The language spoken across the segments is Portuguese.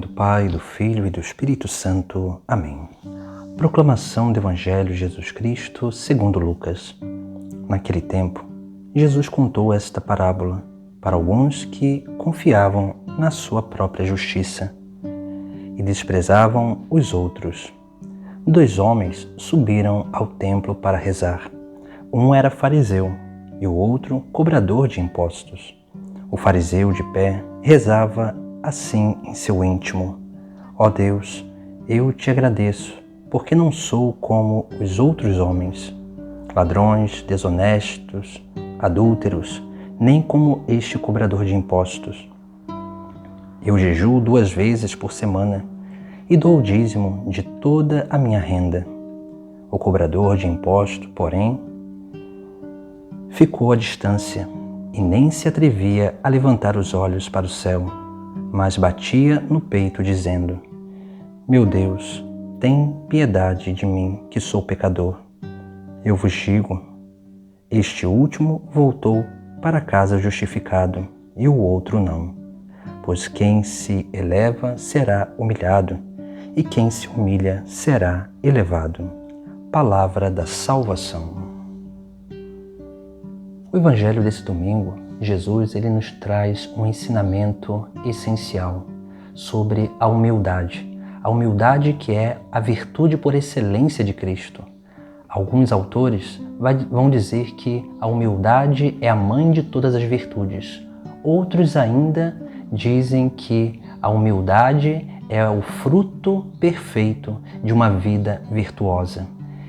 do Pai, do Filho e do Espírito Santo. Amém. Proclamação do Evangelho de Jesus Cristo segundo Lucas. Naquele tempo, Jesus contou esta parábola para alguns que confiavam na sua própria justiça e desprezavam os outros. 2 homens subiram ao templo para rezar. Um era fariseu e o outro cobrador de impostos. O fariseu, de pé, rezava assim em seu íntimo: Ó Deus, eu te agradeço, porque não sou como os outros homens, ladrões, desonestos, adúlteros, nem como este cobrador de impostos. Eu jejuo 2 vezes por semana e dou o dízimo de toda a minha renda. O cobrador de imposto, porém, ficou à distância e nem se atrevia a levantar os olhos para o céu, mas batia no peito dizendo: Meu Deus, tem piedade de mim, que sou pecador. Eu vos digo, este último voltou para casa justificado e o outro não. Pois quem se eleva será humilhado e quem se humilha será elevado. Palavra da salvação. O Evangelho desse domingo, Jesus ele nos traz um ensinamento essencial sobre a humildade. A humildade que é a virtude por excelência de Cristo. Alguns autores vão dizer que a humildade é a mãe de todas as virtudes. Outros ainda dizem que a humildade é o fruto perfeito de uma vida virtuosa.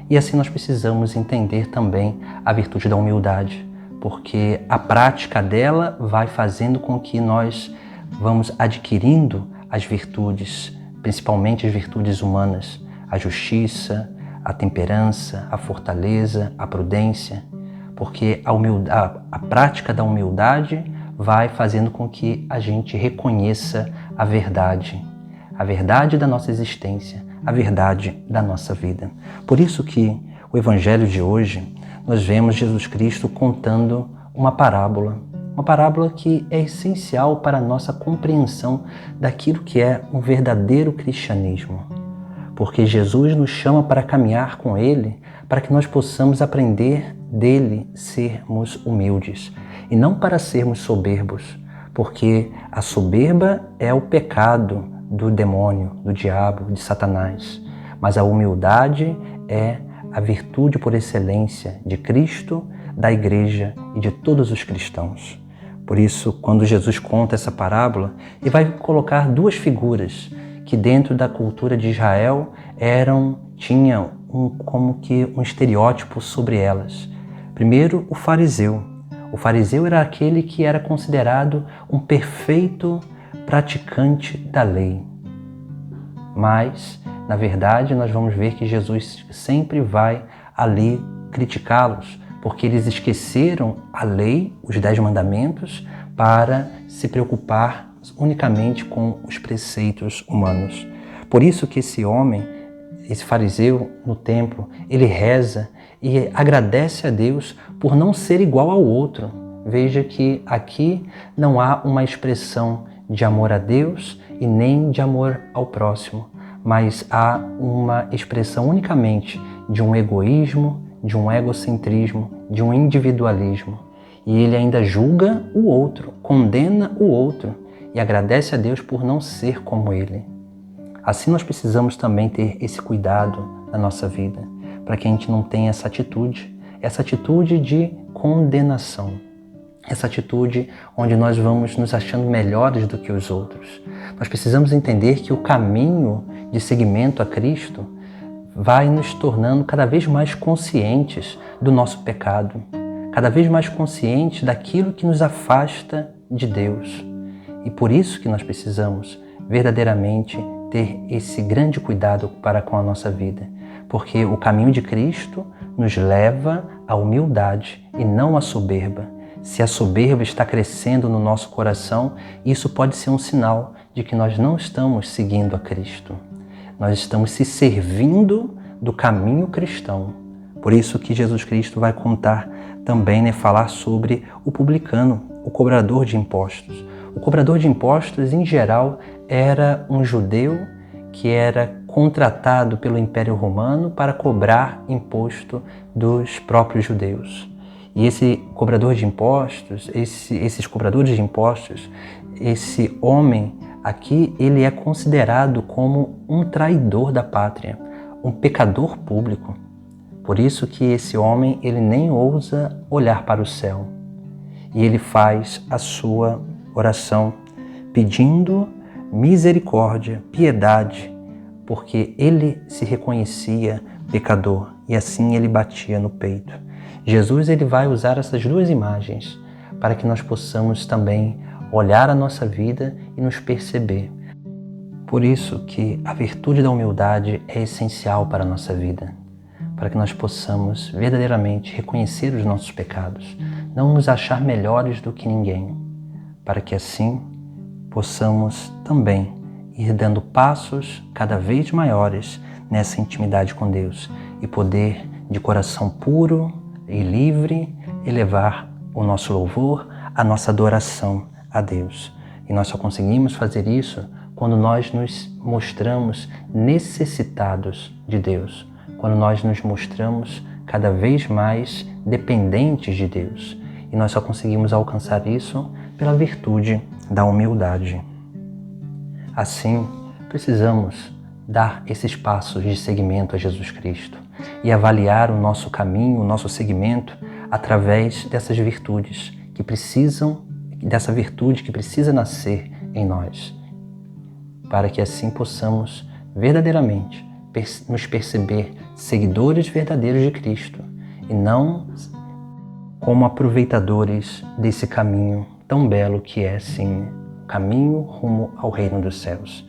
E assim nós precisamos entender também a virtude da humildade, porque a prática dela vai fazendo com que nós vamos adquirindo as virtudes, principalmente as virtudes humanas, a justiça, a temperança, a fortaleza, a prudência, porque a prática da humildade vai fazendo com que a gente reconheça a verdade da nossa existência, a verdade da nossa vida. Por isso que o Evangelho de hoje, nós vemos Jesus Cristo contando uma parábola que é essencial para a nossa compreensão daquilo que é um verdadeiro cristianismo. Porque Jesus nos chama para caminhar com Ele, para que nós possamos aprender dele sermos humildes, e não para sermos soberbos, porque a soberba é o pecado do demônio, do diabo, de Satanás, mas a humildade é a virtude por excelência de Cristo, da Igreja e de todos os cristãos. Por isso, quando Jesus conta essa parábola, ele vai colocar 2 figuras que dentro da cultura de Israel tinham como que um estereótipo sobre elas. Primeiro, o fariseu. O fariseu era aquele que era considerado um perfeito praticante da lei. Mas, na verdade, nós vamos ver que Jesus sempre vai ali criticá-los, porque eles esqueceram a lei, os 10 mandamentos, para se preocupar unicamente com os preceitos humanos. Por isso que esse homem, esse fariseu no templo, ele reza e agradece a Deus por não ser igual ao outro. Veja que aqui não há uma expressão de amor a Deus e nem de amor ao próximo, mas há uma expressão unicamente de um egoísmo, de um egocentrismo, de um individualismo. E ele ainda julga o outro, condena o outro e agradece a Deus por não ser como ele. Assim nós precisamos também ter esse cuidado na nossa vida, para que a gente não tenha essa atitude de condenação, essa atitude onde nós vamos nos achando melhores do que os outros. Nós precisamos entender que o caminho de seguimento a Cristo vai nos tornando cada vez mais conscientes do nosso pecado, cada vez mais conscientes daquilo que nos afasta de Deus. E por isso que nós precisamos verdadeiramente ter esse grande cuidado para com a nossa vida, porque o caminho de Cristo nos leva à humildade e não à soberba. Se a soberba está crescendo no nosso coração, isso pode ser um sinal de que nós não estamos seguindo a Cristo. Nós estamos se servindo do caminho cristão. Por isso que Jesus Cristo vai contar também, falar sobre o publicano, o cobrador de impostos. O cobrador de impostos, em geral, era um judeu que era contratado pelo Império Romano para cobrar imposto dos próprios judeus. E esse cobrador de impostos, esses cobradores de impostos, esse homem aqui, ele é considerado como um traidor da pátria, um pecador público. Por isso que esse homem, ele nem ousa olhar para o céu. E ele faz a sua oração pedindo misericórdia, piedade, porque ele se reconhecia pecador e assim ele batia no peito. Jesus, ele vai usar essas duas imagens para que nós possamos também olhar a nossa vida e nos perceber. Por isso que a virtude da humildade é essencial para a nossa vida, para que nós possamos verdadeiramente reconhecer os nossos pecados, não nos achar melhores do que ninguém, para que assim possamos também ir dando passos cada vez maiores nessa intimidade com Deus e poder, de coração puro e livre, elevar o nosso louvor, a nossa adoração a Deus. E nós só conseguimos fazer isso quando nós nos mostramos necessitados de Deus, quando nós nos mostramos cada vez mais dependentes de Deus. E nós só conseguimos alcançar isso pela virtude da humildade. Assim, precisamos dar esses passos de seguimento a Jesus Cristo e avaliar o nosso caminho, o nosso seguimento através dessas virtudes dessa virtude que precisa nascer em nós, para que assim possamos verdadeiramente nos perceber seguidores verdadeiros de Cristo e não como aproveitadores desse caminho tão belo que é, sim, o caminho rumo ao reino dos céus.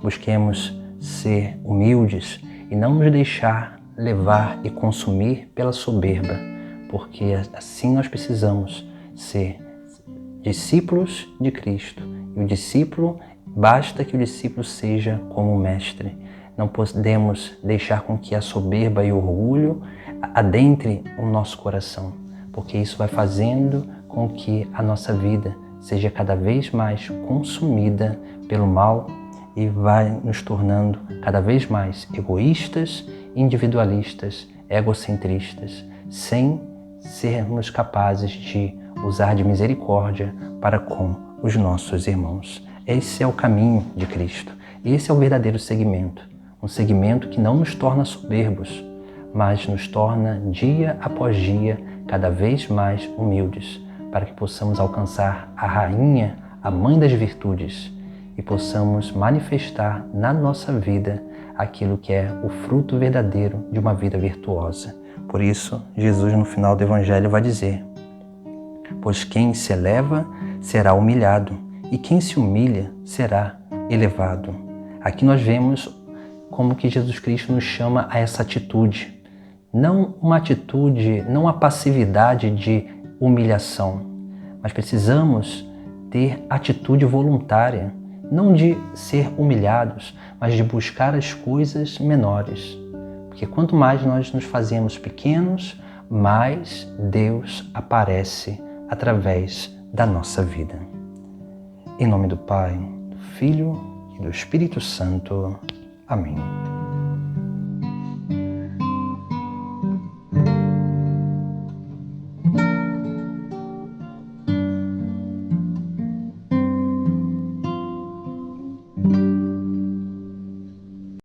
Busquemos ser humildes e não nos deixar levar e consumir pela soberba, porque assim nós precisamos ser discípulos de Cristo. E o discípulo, basta que o discípulo seja como o mestre. Não podemos deixar com que a soberba e o orgulho adentre o nosso coração, porque isso vai fazendo com que a nossa vida seja cada vez mais consumida pelo mal e vai nos tornando cada vez mais egoístas, individualistas, egocentristas, sem sermos capazes de usar de misericórdia para com os nossos irmãos. Esse é o caminho de Cristo. Esse é o verdadeiro seguimento. Um seguimento que não nos torna soberbos, mas nos torna dia após dia cada vez mais humildes, para que possamos alcançar a rainha, a mãe das virtudes, e possamos manifestar na nossa vida aquilo que é o fruto verdadeiro de uma vida virtuosa. Por isso, Jesus no final do Evangelho vai dizer: pois quem se eleva será humilhado, e quem se humilha será elevado. Aqui nós vemos como que Jesus Cristo nos chama a essa atitude. Não uma atitude, não a passividade de humilhação, mas precisamos ter atitude voluntária, não de ser humilhados, mas de buscar as coisas menores. Porque quanto mais nós nos fazemos pequenos, mais Deus aparece através da nossa vida. Em nome do Pai, do Filho e do Espírito Santo. Amém.